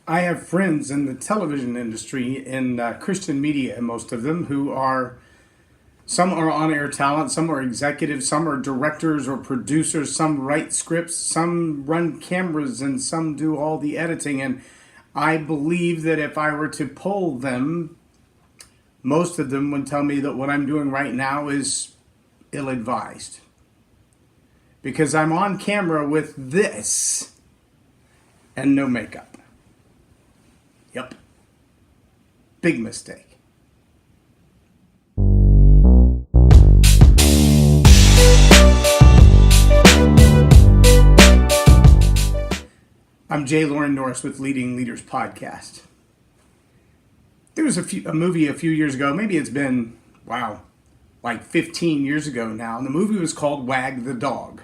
I have friends in the television industry, in Christian media, most of them, who are, some are on air talent, some are executives, some are directors or producers, some write scripts, some run cameras, and some do all the editing. And I believe that if I were to poll them, most of them would tell me that what I'm doing right now is ill advised. Because I'm on camera with this and no makeup. Yep. Big mistake. I'm Loren Norris with Leading Leaders Podcast. There was a movie a few years ago, maybe it's been, like 15 years ago now, and the movie was called Wag the Dog.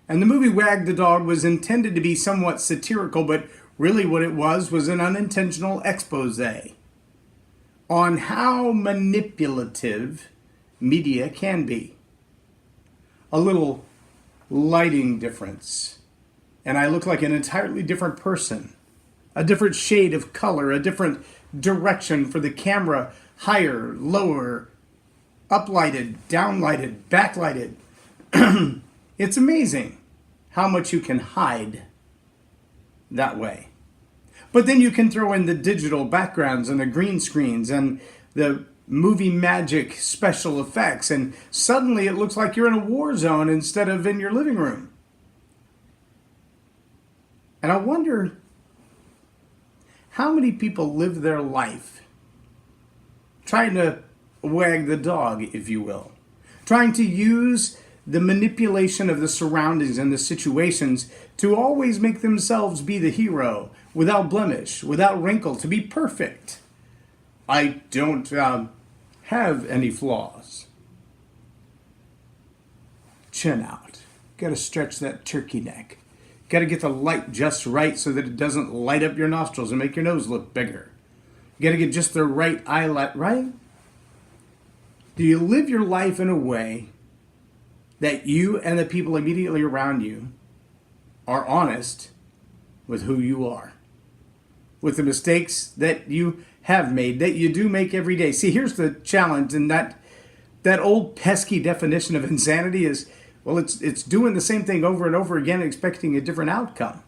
And the movie Wag the Dog was intended to be somewhat satirical, but really what it was an unintentional expose on how manipulative media can be. A little lighting difference, and I look like an entirely different person. A different shade of color, a different direction for the camera, higher, lower, uplighted, downlighted, backlighted. It's amazing how much you can hide that way. But then you can throw in the digital backgrounds and the green screens and the movie magic special effects, and suddenly it looks like you're in a war zone instead of in your living room. And I wonder how many people live their life trying to wag the dog, if you will, trying to use the manipulation of the surroundings and the situations to always make themselves be the hero, without blemish, without wrinkle, to be perfect. I don't have any flaws. Chin out. Got to stretch that turkey neck. Got to get the light just right so that it doesn't light up your nostrils and make your nose look bigger. You got to get just the right eyelid, right? Do you live your life in a way that you and the people immediately around you are honest with who you are, with the mistakes that you have made, that you do make every day? See, here's the challenge, and that old pesky definition of insanity is, well, it's doing the same thing over and over again, expecting a different outcome.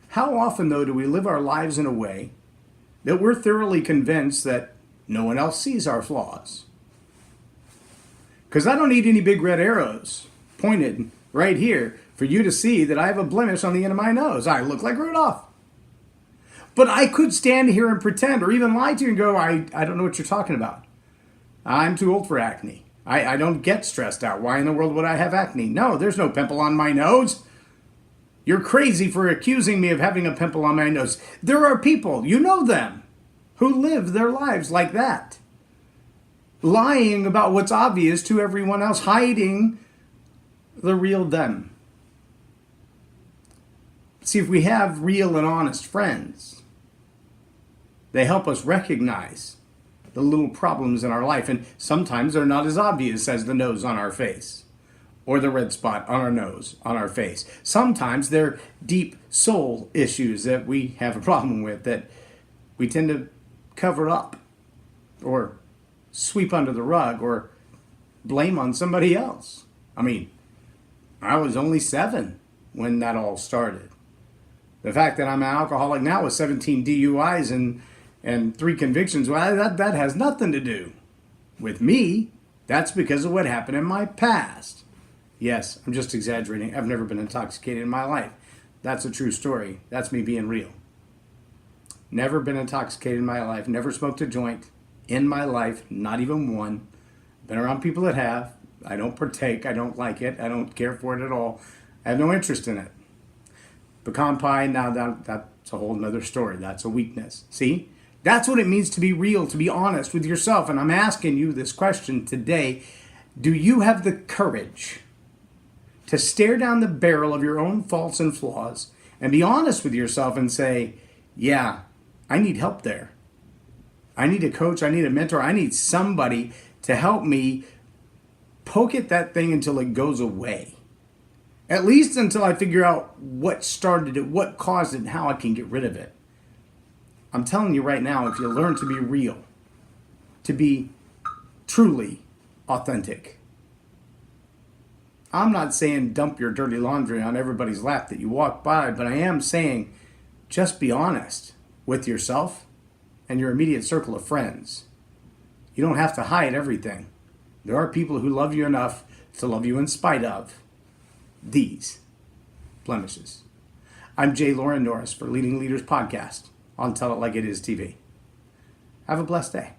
How often, though, do we live our lives in a way that we're thoroughly convinced that no one else sees our flaws? Because I don't need any big red arrows pointed right here for you to see that I have a blemish on the end of my nose. I look like Rudolph. But I could stand here and pretend, or even lie to you and go, I don't know what you're talking about. I'm too old for acne. I don't get stressed out. Why in the world would I have acne? No, there's no pimple on my nose. You're crazy for accusing me of having a pimple on my nose. There are people, you know them, who live their lives like that. Lying about what's obvious to everyone else, hiding the real them. See, if we have real and honest friends, they help us recognize the little problems in our life, and sometimes they're not as obvious as the nose on our face or the red spot on our nose on our face. Sometimes they're deep soul issues that we have a problem with that we tend to cover up or sweep under the rug or blame on somebody else. I mean, I was only 7 when that all started. The fact that I'm an alcoholic now with 17 DUIs and 3 convictions, well, that has nothing to do with me. That's because of what happened in my past. Yes, I'm just exaggerating. I've never been intoxicated in my life. That's a true story. That's me being real. Never been intoxicated in my life. Never smoked a joint in my life, not even one. Been around people that have. I don't partake. I don't like it. I don't care for it at all. I have no interest in it. Pecan pie, now that's a whole nother story. That's a weakness. See? That's what it means to be real, to be honest with yourself. And I'm asking you this question today. Do you have the courage to stare down the barrel of your own faults and flaws and be honest with yourself and say, yeah, I need help there. I need a coach. I need a mentor. I need somebody to help me poke at that thing until it goes away. At least until I figure out what started it, what caused it, and how I can get rid of it. I'm telling you right now, if you learn to be real, to be truly authentic, I'm not saying dump your dirty laundry on everybody's lap that you walk by, but I am saying just be honest with yourself and your immediate circle of friends. You don't have to hide everything. There are people who love you enough to love you in spite of these blemishes. I'm Loren Norris for Leading Leaders Podcast on Tell It Like It Is TV. Have a blessed day.